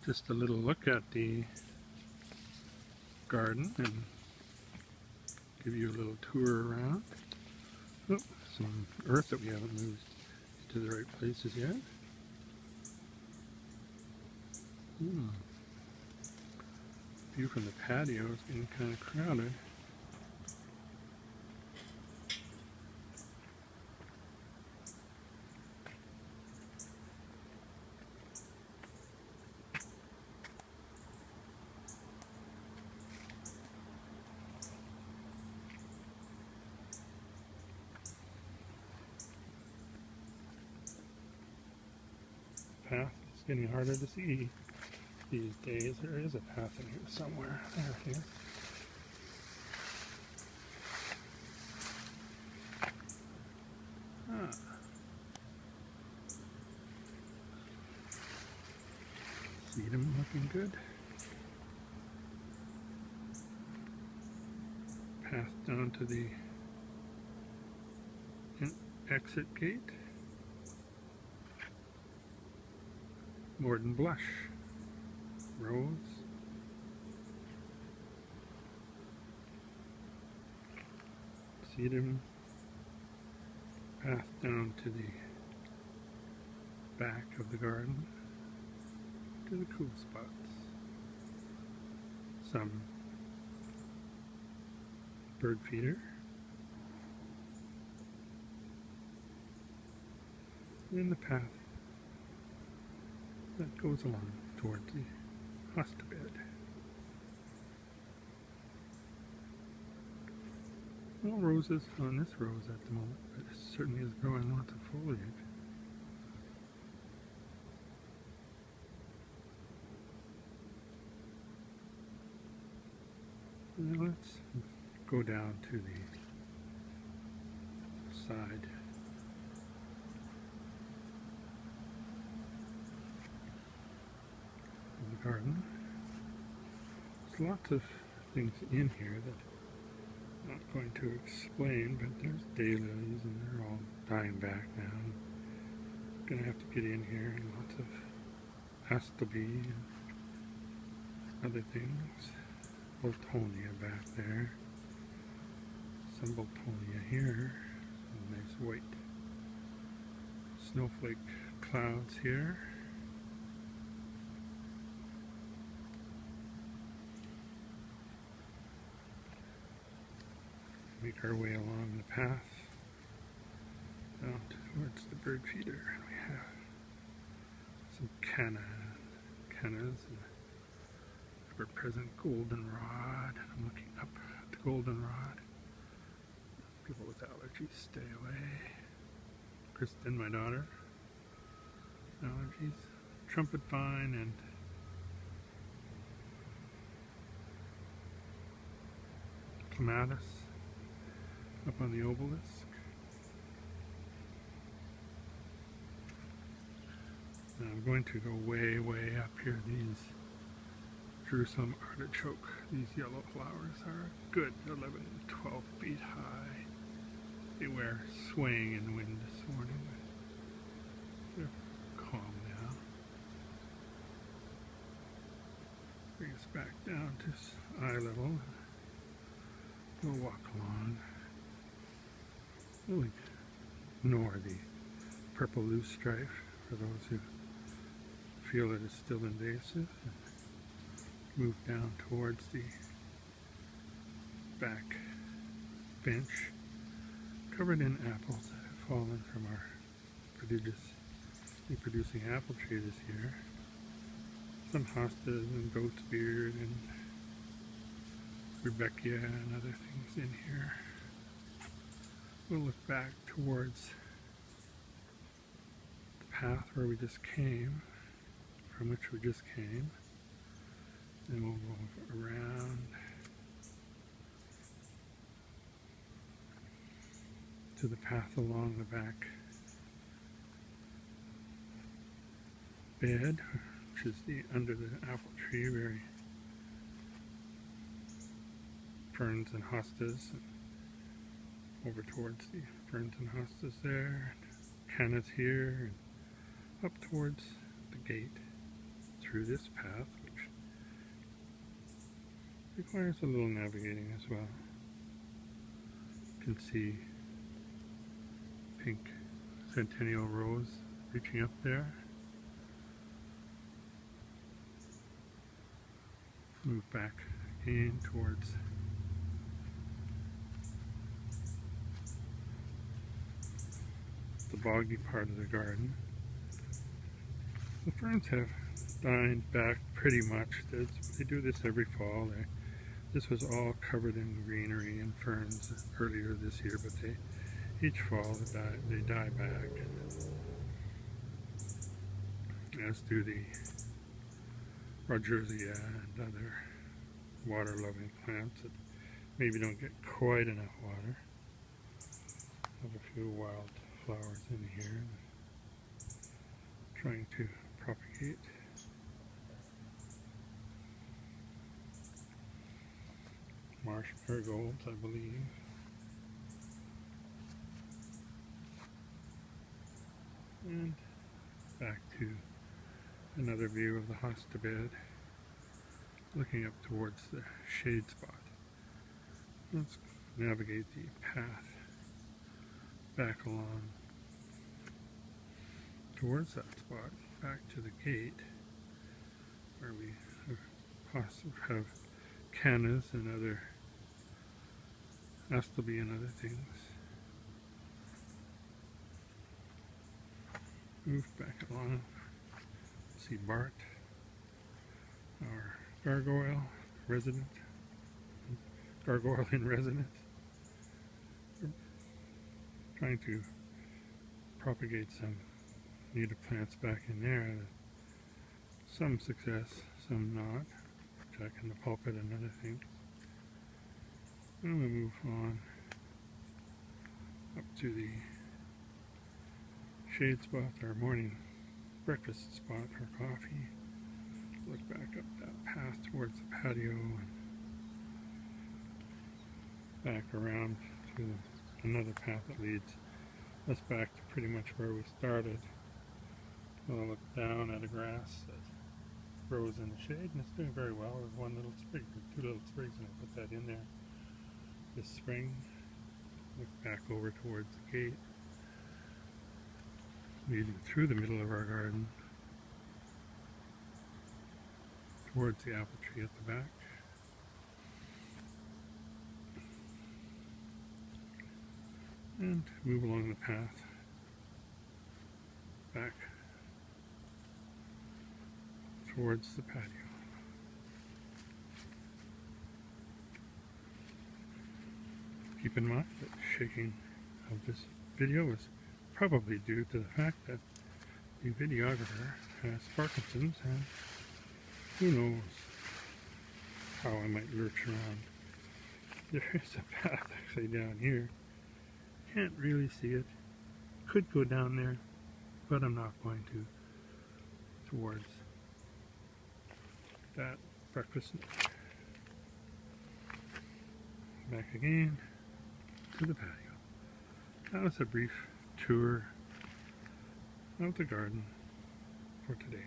Just a little look at the garden and give you a little tour around. Oh, some earth that we haven't moved to the right places yet. View from the patio is getting kind of crowded. Path is getting harder to see these days. There is a path in here somewhere. There it is. Sedum looking good. Path down to the exit gate. Morden blush. Rose. Sedum. Path down to the back of the garden to the cool spots. Some bird feeder. And the path that goes along towards the hosta bed. No roses on this rose at the moment, but it certainly is growing lots of foliage. Now let's go down to the side. Of the garden. There's lots of things in here that I'm not going to explain, but there's daylilies and they're all dying back now. I'm gonna have to get in here, and lots of astilbe and other things. Boltonia back there. Some Boltonia here. Some nice white snowflake clouds here. Make our way along the path down towards the bird feeder. And we have some cannas and ever-present goldenrod. I'm looking up at the goldenrod. People with allergies, stay away. Kristen, my daughter, allergies. Trumpet vine and clematis up on the obelisk. And I'm going to go way, way up here. These Jerusalem artichoke, these yellow flowers are good 11 and 12 feet high. They were swaying in the wind this morning. They're calm now. Bring us back down to eye level. We'll walk along. We'll ignore the purple loosestrife for those who feel it is still invasive. Move down towards the back bench, covered in apples that have fallen from our producing apple tree this year. Some hostas and goat's beard and Rebecca and other things in here. We'll look back towards the path where we just came, from which we just came. Then we'll go around to the path along the back bed, which is under the apple tree, very ferns and hostas, and over towards the ferns and hostas there, cannas here, and up towards the gate through this path, which requires a little navigating as well. You can see pink centennial rose reaching up there. Move back in towards the boggy part of the garden. The ferns have died back pretty much. They do this every fall. This was all covered in greenery and ferns earlier this year, but each fall they die back, as do the Rogersia and other water-loving plants that maybe don't get quite enough water. Have a few wild flowers in here trying to propagate. Marsh marigolds, I believe. And back to another view of the hosta bed, looking up towards the shade spot. Let's navigate the path back along towards that spot, back to the gate, where we have cannas and other astilbe and other things. Move back along, see Bart, our gargoyle resident, gargoyle in residence. We're trying to propagate some native plants back in there. Some success, some not. Check in the pulpit and other things. And we move on up to the shade spot, our morning breakfast spot for coffee. Look back up that path towards the patio and back around to another path that leads us back to pretty much where we started. We'll look down at a grass that grows in the shade, and it's doing very well. There's one little sprig, or two little sprigs, and I put that in there this spring. Look back over towards the gate, leading through the middle of our garden towards the apple tree at the back. And move along the path back towards the patio. Keep in mind that shaking of this video is probably due to the fact that the videographer has Parkinson's, and who knows how I might lurch around. There is a path actually down here. Can't really see it. Could go down there, but I'm not going to, towards that breakfast nook. Back again to the patio. That was a brief tour of the garden for today.